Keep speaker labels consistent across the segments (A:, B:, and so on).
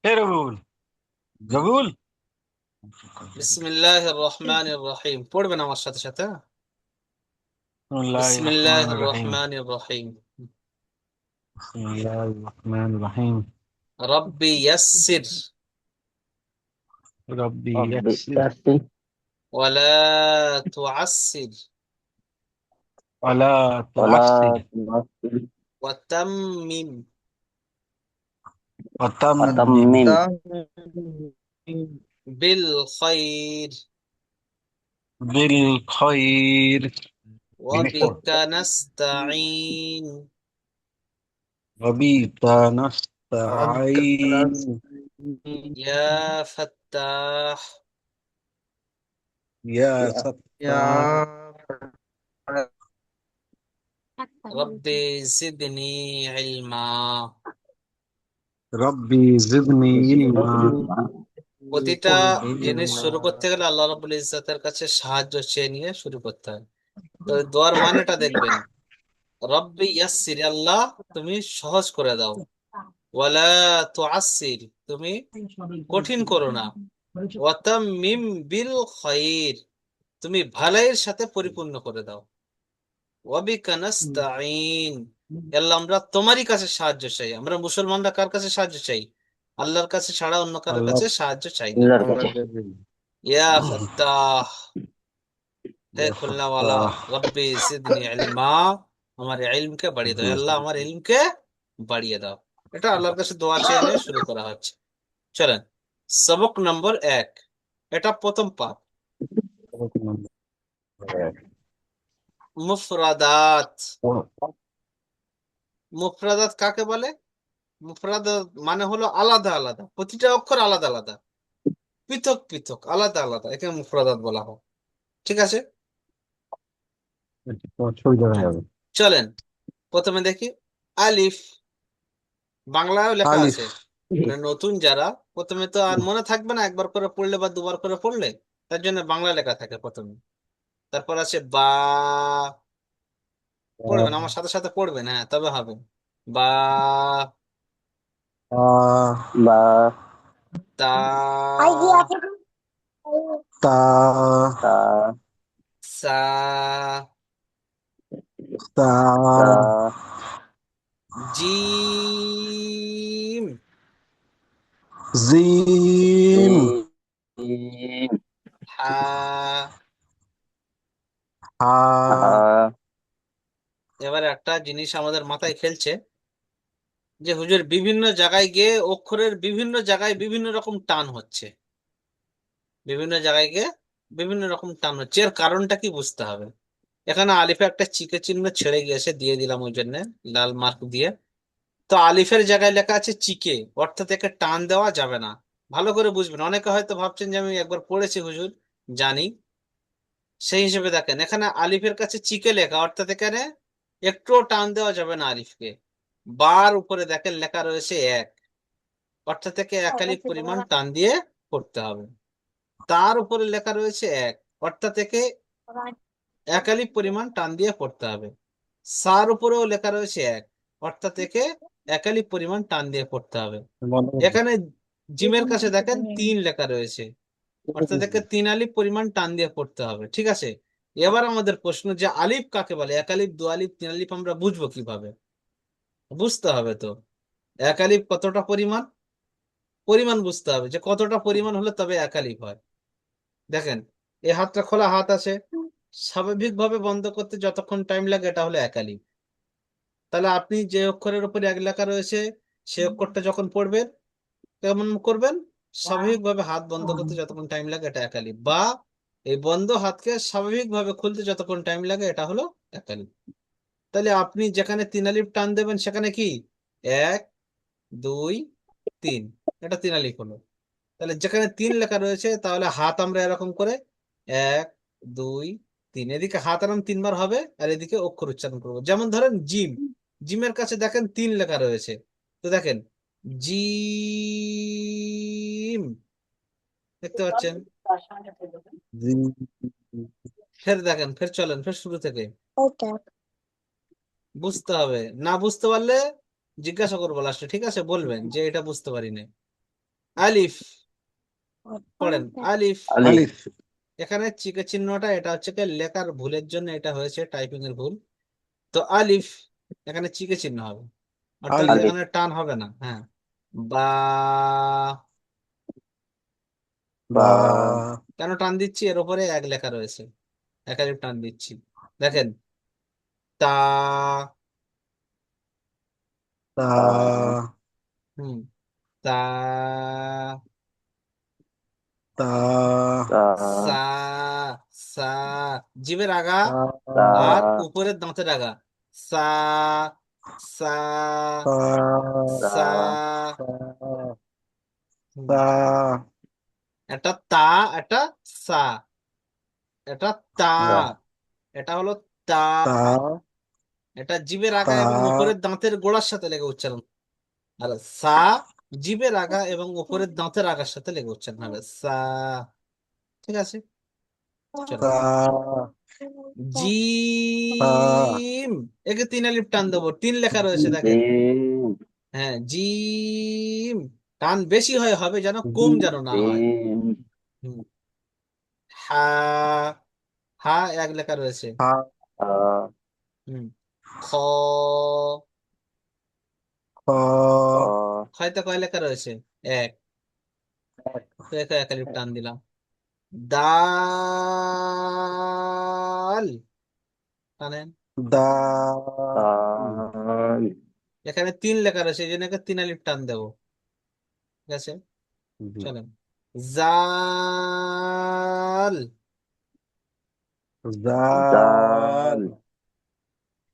A: ايه رجول رجول
B: বিসমিল্লাহির রহমানির রহিম পড়বেন আমার সাথে সাথে।
A: بسم الله الرحمن
B: বিসমিল্লাহির
A: الرحيم.
B: রহমানির রহিম।
A: بسم الله الرحمن الرحيم.
B: রব্বি ইয়াসসির
A: ربي
C: ربي
A: يسر
C: يسر
B: ওয়ালা তুআসসির
A: ولا
C: ولا
A: تعسر
C: تعسر
B: ওয়াতাম্মিম
A: وتمم
C: وتمم
B: বিল খাইর
A: بالخير.
B: ওয়াবিকা নাস্তাঈন
A: وبك نستعين.
B: ইয়া ফাত্তাহ
A: يا
C: يا
A: ستار.
B: রব্বি জিদনি ইলমা।
A: ربي زدني علما.
B: প্রতিটা জিনিস শুরু
A: علما.
B: করতে গেলে আল্লাহ রাব্বুল ইজ্জাতের কাছে সাহায্য চেয়ে নিয়ে শুরু করতে হয়। তো দোয়ার মানেটা দেখবেন, রব্বি ইয়াসসির, আল্লাহ তুমি সহজ করে দাও, ওয়ালা তুআসসির, তুমি কঠিন করো না, ওয়াতাম্মিম বিল খাইর, তুমি ভালাইয়ের সাথে পরিপূর্ণ করে দাও, ওয়াবিকা নাস্তাঈন, আল্লাহ আমরা তোমারই কাছে সাহায্য চাই। আমরা মুসলমানরা কার কাছে সাহায্য চাই? আল্লাহর কাছে ছাড়া অন্য কারোর
A: الله
B: কাছে সাহায্য চাই না।
C: الله
A: الله
C: الكتاب
A: جل.
B: ইয়া ফাত্তাহ, হে
A: يا
B: খুলনাওয়ালা,
A: فتاح.
B: রব্বি জিদনি ইলমা, আমার ইলমকে বাড়িয়ে দাও, আল্লাহ আমার ইলমকে বাড়িয়ে দাও। এটা আল্লাহর কাছে দোয়া চেয়ে নিয়ে শুরু করা হচ্ছে। চলেন, সবক নম্বর 1, এটা প্রথম পাঠ। মুফরাদাত। মুফরাদাত কাকে বলে? মুফরাদাত মানে হলো আলাদা আলাদা, প্রতিটা অক্ষর আলাদা আলাদা, পৃথক পৃথক, আলাদা আলাদা, একে মুফরাদাত বলা হয়। ঠিক আছে, চলেন প্রথমে দেখি। আলিফ, বাংলায়ও লেখা আছে,
A: ألف.
B: মানে নতুন যারা, প্রথমে তো আর মনে থাকবে না একবার করে পড়লে বা দুবার করে পড়লে, তার জন্য বাংলা লেখা থাকে প্রথমে। তারপর আছে বা, পড়বেন আমার সাথে সাথে পড়বেন, হ্যাঁ তবে হবে। বা,
C: با
B: তা,
A: تا.
C: تا
B: সা,
A: تا.
C: تا
B: জিম,
A: زين.
C: جيم
B: হা।
A: ها.
C: ها
B: এবারে একটা জিনিস আমাদের মাথায় খেলছে, যে হুজুর বিভিন্ন জায়গায় গিয়ে অক্ষরের বিভিন্ন জায়গায় বিভিন্ন রকম টান হচ্ছে, বিভিন্ন জায়গায় গিয়ে বিভিন্ন রকম টান হচ্ছে, এর কারণটা কি বুঝতে হবে। এখানে আলিফে একটা চিকে চিহ্ন ছেড়ে গিয়েছে, দিয়ে দিলাম ওই জন্য লাল মার্ক দিয়ে। তো আলিফের জায়গায় লেখা আছে চিকে, অর্থাৎ একে টান দেওয়া যাবে না। ভালো করে বুঝবেন, অনেকে হয়তো ভাবছেন যে আমি একবার পড়েছি হুজুর, জানি। সেই হিসেবে দেখেন, এখানে আলিফের কাছে চিকে লেখা, অর্থাৎ এখানে একটুও টান দেওয়া যাবে না আলিফকে। বার উপরে দেখেন লেখা রয়েছে এক, অর্থাৎ একে একালিক পরিমাণ টান দিয়ে পড়তে হবে। তার উপরে লেখা রয়েছে এক, অর্থাৎ একে একালিক পরিমাণ টান দিয়ে পড়তে হবে। সার উপরেও লেখা রয়েছে এক, অর্থাৎ একে একালিক পরিমাণ টান দিয়ে পড়তে হবে। এখানে জিমের কাছে দেখেন তিন লেখা রয়েছে, অর্থাৎ একে তিন আলিফ পরিমাণ টান দিয়ে পড়তে হবে। ঠিক আছে, এবার আমাদের প্রশ্ন, যে আলিফ কাকে বলে, এক আলিফ, দু আলিফ, তিন আলিফ, আমরা বুঝবো কিভাবে? বুঝতে হবে তো এক আলিফ কতটা পরিমাণ, পরিমাণ বুঝতে হবে যে কতটা পরিমাণ হলে তবে এক আলিফ হয়। দেখেন, এই হাতটা খোলা হাত আছে, স্বাভাবিকভাবে বন্ধ করতে যতক্ষণ টাইম লাগে এটা হলো এক আলিফ। তাহলে আপনি যে অক্ষরের উপরে এক লেখা রয়েছে সেই অক্ষরটা যখন পড়বেন কেমন করবেন? স্বাভাবিকভাবে হাত বন্ধ করতে যতক্ষণ টাইম লাগে এটা এক আলিফ, বা এই বন্ধ হাতকে স্বাভাবিকভাবে খুলতে যতক্ষণ টাইম লাগে এটা হলো এক আলিফ। তাহলে আপনি যেখানে তিন আলিফ টান দেবেন সেখানে কি এক, দুই, তিন, এটা তিন আলিফ হলো। তাহলে যেখানে তিন লেখা রয়েছে তাহলে হাত আমরা এরকম করে এক, দুই, তিন, এদিকে হাত আরাম তিনবার হবে আর এদিকে অক্ষর উচ্চারণ করবো। যেমন ধরেন জিম, জিমের কাছে দেখেন তিন লেখা রয়েছে, তো দেখেন জিম, দেখতে পাচ্ছেন?
A: زين.
B: ফের দেখেন, ফের চলেন, ফের শুরু থেকে বুঝতে হবে। না বুঝতে পারলে জিজ্ঞাসা করবো লাস্টে, ঠিক আছে? বলবেন যে এটা বুঝতে পারি না। আলিফ পড়েন, আলিফ।
C: আলিফ
A: আলিফ
B: এখানে চিকে চিহ্নটা এটা হচ্ছে কি লেখার ভুলের জন্য এটা হয়েছে, টাইপিং এর ভুল। তো আলিফ এখানে চিকে চিহ্ন হবে, অর্থাৎ
A: আলিফ
C: আলিফ
B: এখানে টান হবে না। হ্যাঁ, বা।
C: বা
A: বা
B: কেন টান দিচ্ছি? এর উপরে এক লেখা রয়েছে, এক আলিফ টান দিচ্ছি। দেখেন, তা।
A: তা
C: তা
B: হুম, তা।
A: তা
C: তা
B: সা। সা, জিভের আগা
C: তা
B: আর উপরের দাঁতের আগা। সা। সা।
A: তা
B: সা।
A: তা
B: হুম,
A: তা
B: এটা তা, এটা সা, এটা তা,
C: তা
B: এটা হলো তা।
A: তা
B: এটা জিভের আগা
A: তা
B: এবং উপরের দাঁতের গোড়ার সাথে লেগে উচ্চারণ। আর সা জিভের আগা এবং উপরের দাঁতের আগার সাথে লেগে উচ্চারণ হবে, সা। ঠিক আছে, চলো।
A: তা
B: জিম, একে তিন আলিফ টান দেবো, তিন লেখা রয়েছে দেখেন।
C: জিম
B: হ্যাঁ, জিম। টান বেশি হয়, হবে যেন কম যেন না হয়।
C: জিম
B: হুম। হা। হা এক লেখা রয়েছে।
A: হা
C: আ
B: হুম। খ।
A: খ
B: হয়তো কয় লেখা রয়েছে? এক। তো একে এক আলিফ টান দিলাম। দাল, টানেন।
A: দাল
C: দাল
B: এখানে তিন লেখা রয়েছে, এই জন্য একে তিন আলিফ টান দেবো। ঠিক আছে, চলেন। জাল,
A: জাল
C: জাল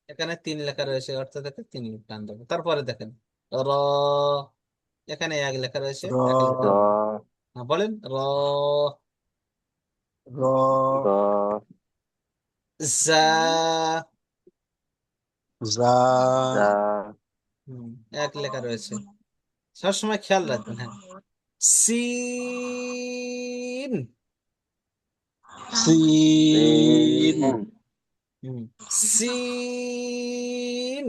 B: এখানে তিন লেখা রয়েছে, অর্থাৎ একে তিন আলিফ টান দেবো। তারপরে দেখেন, র, এখানে এক লেখা রয়েছে,
A: র
B: এক আলিফ
C: র
B: টান দেবো। হ্যাঁ, বলেন, র।
A: র
C: র
B: জা।
A: জা
C: জা
B: হুম, এক লেখা রয়েছে, সবসময় খেয়াল রাখবেন। হ্যাঁ, সিন।
A: সিন
C: সিন
B: হুম, সিন।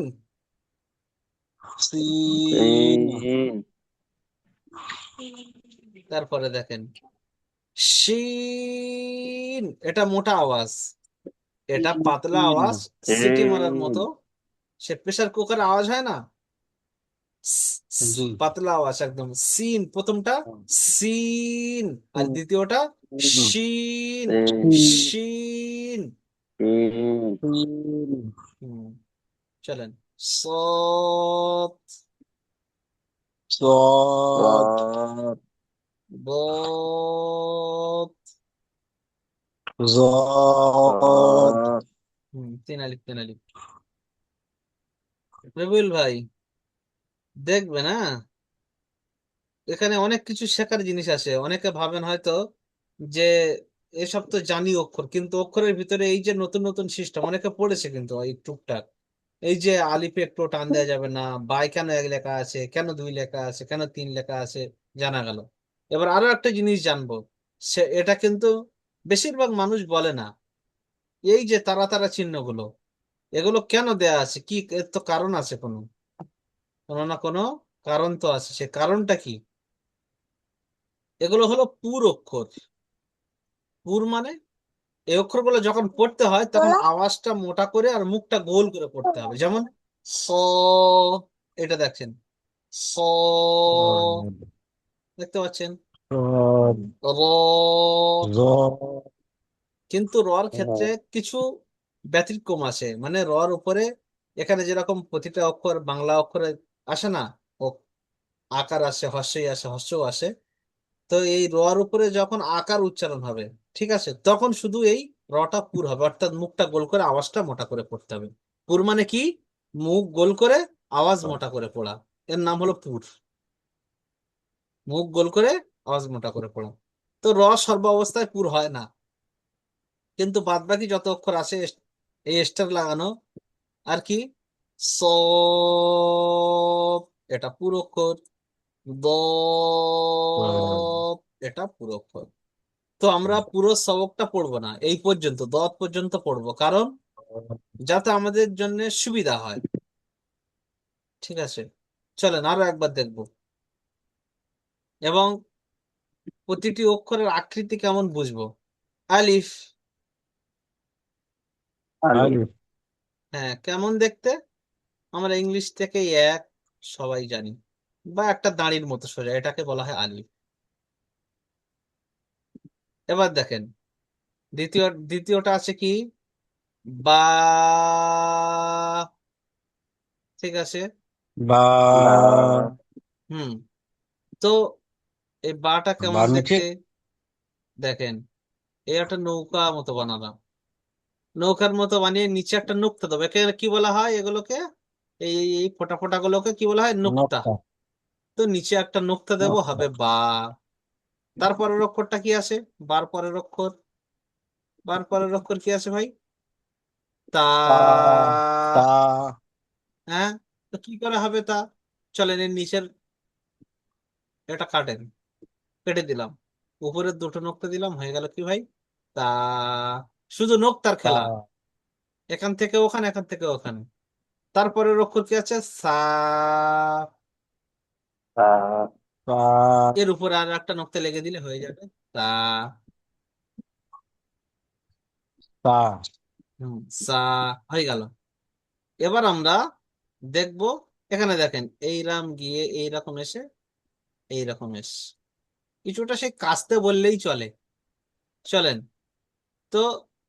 A: সিন
C: সিন
B: তারপরে দেখেন, শিন, এটা মোটা আওয়াজ, এটা পাতলা আওয়াজ, সিটি মারার মতো।
C: সিন
B: সে প্রেসার কুকার আওয়াজ হয় না,
A: জি
B: পাতলা আওয়াজ একদম। সিন প্রথমটা, সিন, আর দ্বিতীয়টা শিন।
C: সিন
B: শিন।
C: সিন
B: হুম, চলেন। সত।
A: صاد
C: صاد
B: বত।
A: ضاد
B: তিন আলিফ, তিন আলিফ। রবিউল ভাই, দেখবেন হ্যাঁ, এখানে অনেক কিছু শেখার জিনিস আছে। অনেকে ভাবেন হয়তো যে এসব তো জানি অক্ষর, কিন্তু অক্ষরের ভিতরে এই যে নতুন নতুন সিস্টেম অনেকে পড়েছে কিন্তু এই টুকটাক। এই যে আলিফে একটু টান দেওয়া যাবে না, বাই কেন এক লেখা আছে, কেন দুই লেখা আছে, কেন তিন লেখা আছে, জানা গেল। এবার আরো একটা জিনিস জানবো, সে এটা কিন্তু বেশিরভাগ মানুষ বলে না। এই যে তারা তারা চিহ্নগুলো, এগুলো কেন দেয়া আছে? কি এর তো কারণ আছে, কোনো কোনো না কোনো কারণ তো আছে, সে কারণটা কি? এগুলো হলো পুর অক্ষর। পুর মানে এই অক্ষরগুলো যখন পড়তে হয় তখন আওয়াজটা মোটা করে আর মুখটা গোল করে পড়তে হবে। যেমন স, এটা দেখছেন, স, দেখতে পাচ্ছেন,
A: صاد
B: র।
A: ضاد
B: কিন্তু রর ক্ষেত্রে কিছু ব্যতিক্রম আছে, মানে রর উপরে এখানে যেরকম প্রতিটা অক্ষর বাংলা অক্ষরে আসে না, ও আকার আসে, হর্ষই আসে, হর্ষও আসে। তো এই রর উপরে যখন আকার উচ্চারণ হবে, ঠিক আছে, তখন শুধু এই রটা পুর হবে, অর্থাৎ মুখটা গোল করে আওয়াজটা মোটা করে পড়তে হবে। পুর মানে কি? মুখ গোল করে আওয়াজ মোটা করে পড়া, এর নাম হলো পুর। মুখ গোল করে আওয়াজ মোটা করে পড়া। তো র সর্ব অবস্থায় পুর হয় না, কিন্তু বাদ বাকি যত অক্ষর আছে এই স্টার লাগানো আর কি। স, এটা পুর অক্ষর। দ, এটা পুর অক্ষর। তো আমরা পুরো সবকটা পড়বো না, এই পর্যন্ত দত পর্যন্ত পড়বো, কারণ যাতে আমাদের জন্য সুবিধা হয়। ঠিক আছে, চলেন আরো একবার দেখবো। এবং প্রতিটি অক্ষরের আকৃতি কেমন বুঝবো? আলিফ,
C: আলিফ।
A: আলিফ।
B: হ্যাঁ, কেমন দেখতে? আমরা ইংলিশ থেকে এক সবাই জানি, বা একটা দাঁড়ির মতো সোজা, এটাকে বলা হয় আলিফ। এবার দেখেন, দ্বিতীয়টা আছে কি? বা। ঠিক আছে।
A: বা।
C: বা।
B: হুম। তো এই বাটা কেমন
A: বার নিচে।
B: দেখতে? দেখেন, এই একটা নৌকা মতো বানালাম, নৌকার মতো বানিয়ে নিচে একটা নুক্তা দেবো। একে কি বলা হয় এগুলোকে? এই ফোঁটা ফোঁটা গুলোকে কি বলা হয়? নুক্তা।
A: নকটা।
B: তো নিচে একটা নুক্তা দেবো,
A: নকটা।
B: হবে বা। তারপরের অক্ষরটা কি আছে? বার পরের অক্ষর, বার পরের অক্ষর কি আছে ভাই? তা।
A: তা। তা।
B: হ্যাঁ, তো কি করে হবে তা? চলেন এর নিচের এটা কাটেন, কেটে দিলাম, উপরের দুটো নোক্তা দিলাম, হয়ে গেল কি ভাই? তা। শুধু নোক্তার
A: তা।
B: খেলা, এখান থেকে ওখানে, এখান থেকে ওখানে। তারপরের অক্ষর কি আছে? সা।
C: তা।
B: এর উপরে আর একটা নোক্তা লেগে দিলে হয়ে যাবে তা।
A: তা।
B: হুম, সা হয়ে গেল। এবার আমরা দেখব, এখানে দেখেন এইরাম গিয়ে এইরকম এসে এইরকম এস, কিছুটা সে কাস্তে বললেই চলে। চলেন, তো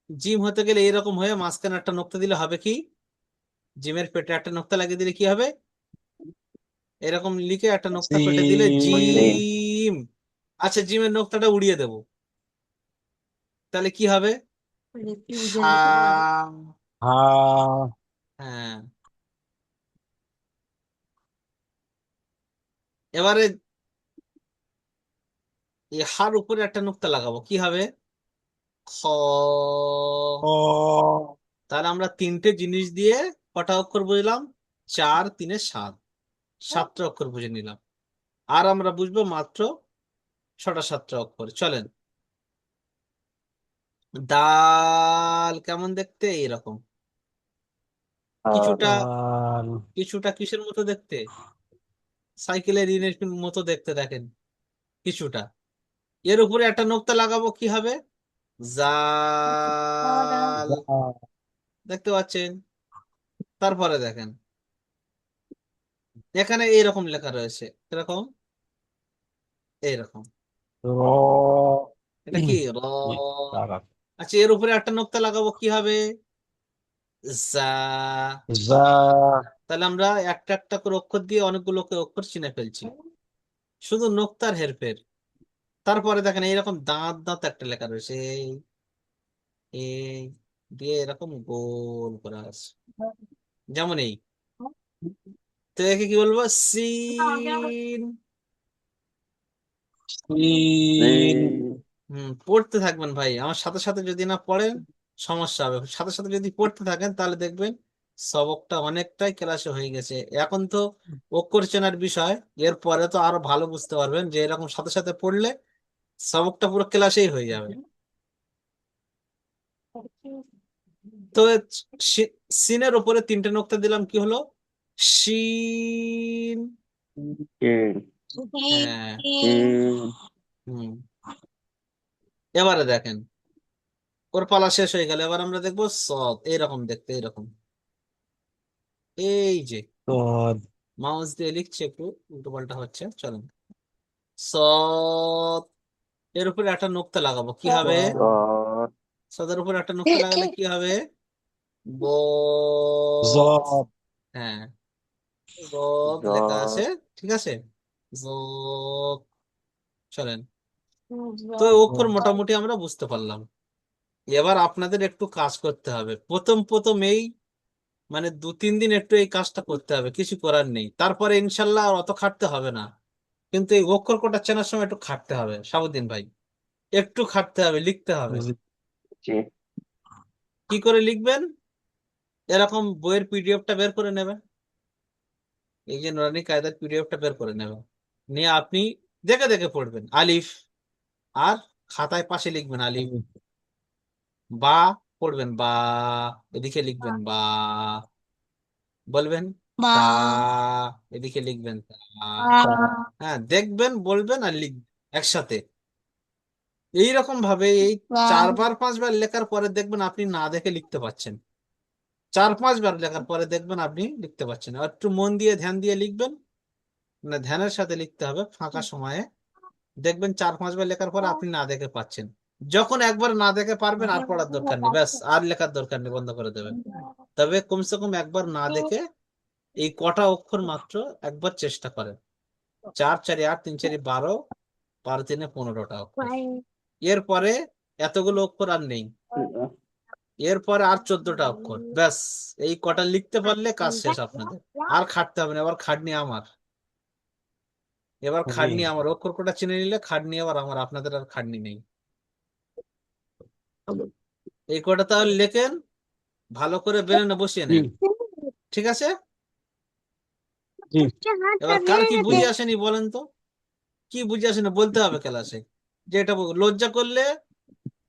B: জিম হতে গেলে এইরকম হয়ে মাঝখানে একটা নোক্তা দিলে হবে কি? জিমের পেটে একটা নোক্তা লাগিয়ে দিলে কি হবে? এরকম লিখে একটা নোক্তা পেটে দিলে
C: সিন।
A: সিন।
B: জিম। আচ্ছা, জিমের নোক্তাটা উড়িয়ে দেব, তাহলে কি হবে? হা।
A: হা।
B: হ্যাঁ। এবারে এই হার উপরে একটা নোক্তা লাগাবো, কি হবে? খ।
A: ও।
B: তাহলে আমরা তিনটে জিনিস দিয়ে কটা অক্ষর বুঝলাম? 4 3 7, 7টা অক্ষর বুঝে নিলাম। আর আমরা বুঝবো মাত্র 6টা 7টা অক্ষর। চলেন, দাল কেমন দেখতে? এইরকম কিছুটা,
A: দাল।
B: কিছুটা কিসের মতো দেখতে? সাইকেলের ইনের মতো দেখতে, দেখেন কিছুটা। এর উপরে একটা নোক্তা লাগাবো, কি হবে? জাল।
A: জা।
B: দেখতে পাচ্ছেন? তারপরে দেখেন, এখানে এইরকম লেখা রয়েছে, এরকম, এইরকম।
A: র।
B: এটা কি? র।
A: দাঁড়া।
B: আচ্ছা, এর উপরে একটা নোক্তা লাগাবো, কি হবে? জা।
A: যা।
B: তাহলে আমরা একটা একটা করে অক্ষর দিয়ে অনেকগুলো অক্ষর চিনে ফেলছি, শুধু নোক্তার হেরফের। তারপরে দেখেন এইরকম দাঁত দাঁত একটা লেখা রয়েছে, এই দিয়ে এরকম গোল করে আছে, যেমন এই। তো একে কি বলবো? সিন।
A: সিন।
C: সিন।
B: পড়তে থাকবেন ভাই, আমার সাথে সাথে যদি না পড়েন সমস্যা হবে। সাথে সাথে যদি পড়তে থাকেন তাহলে দেখবেন সবকটা অনেকটাই ক্লাসে হয়ে গেছে। এখন তো অক্ষর চেনার বিষয়, এর পরে তো আরো ভালো বুঝতে পারবেন যে এরকম সাথে সাথে পড়লে সবকটা পুরো ক্লাসেই হয়ে যাবে। তো সিনের উপরে তিনটে নোক্তা দিলাম, কি হলো? শিন।
C: সিন।
B: হ্যাঁ।
C: সিন।
B: হুম। এবারে দেখেন, ওর পালা শেষ হয়ে গেল, এবার আমরা দেখবো সৎ, এইরকম দেখতে, এইরকম। এই যে
A: তোর।
B: মাউস দিয়ে লিখছে, একটু উল্টো পাল্টা হচ্ছে, চলেন। সৎ। এর উপরে একটা নোক্তা লাগাবো, কি হবে?
C: দত।
B: সদের উপরে একটা নোক্তা লাগালে কি হবে? বত।
A: জব।
B: হ্যাঁ, বত লেখা আছে,
C: দত।
B: ঠিক আছে। বত। চলেন, তো এই অক্ষর মোটামুটি আমরা বুঝতে পারলাম। এবার আপনাদের একটু কাজ করতে হবে, প্রথম প্রথম এই মানে 2 3 দিন একটু এই কাজটা করতে হবে, কিছু করার নেই। তারপরে ইনশাল্লাহ আর অত খাটতে হবে না। কিন্তু এই অক্ষর কটা চেনার সময় একটু খাটতে হবে সাবুদ্দিন ভাই, একটু খাটতে হবে, লিখতে হবে।
C: জি।
B: কি করে লিখবেন? এরকম বইয়ের পিডিএফটা বের করে নেবেন, এই যে নুরানি কায়দার পিডিএফটা বের করে নেবেন, নিয়ে আপনি দেখে দেখে পড়বেন আলিফ, আর খাতায় পাশে লিখবেন আলিফ। বা পড়বেন বা, এদিকে লিখবেন বা, বলবেন তা, এদিকে লিখবেন তা। হ্যাঁ, দেখবেন, বলবেন আর লিখবেন একসাথে। এইরকম ভাবে এই 4-5 বার লেখার পরে দেখবেন আপনি না দেখে লিখতে পারছেন। 4-5 বার লেখার পরে দেখবেন আপনি লিখতে পারছেন। আর একটু মন দিয়ে ধ্যান দিয়ে লিখবেন, মানে ধ্যানের সাথে লিখতে হবে ফাঁকা সময়ে। দেখবেন 4-5 বার লেখার পরে আপনি না দেখে পাচ্ছেন। যখন একবার না দেখে পারবেন আর পড়ার দরকার নেই, ব্যাস আর লেখার দরকার নেই, বন্ধ করে দেবেন। তবে কমসে কম একবার না দেখে এই কটা অক্ষর মাত্র একবার চেষ্টা করেন। 4×4=8, 3×4=12, 12×3=15টা অক্ষর। এরপরে এতগুলো অক্ষর আর নেই, এরপরে আর 14টা অক্ষর, ব্যাস। এই কটা লিখতে পারলে কাজ শেষ আপনাদের। আর খাটতে হবে না, এবার খাটনি আমার। এবার খাটনি আমার, অক্ষর কটা চিনে নিলে খাটনি এবার আমার, আপনাদের আর খাটনি নেই। এই কটা তাহলে লেখেন, ভালো করে বেরেনে বসিয়ে
A: জি
B: নেন, ঠিক আছে?
A: জি
B: এবার কার কি বুঝে আসেনি বলেন তো, কি বুঝে আসেনি বলতে হবে ক্লাসে, যে এটা লজ্জা করলে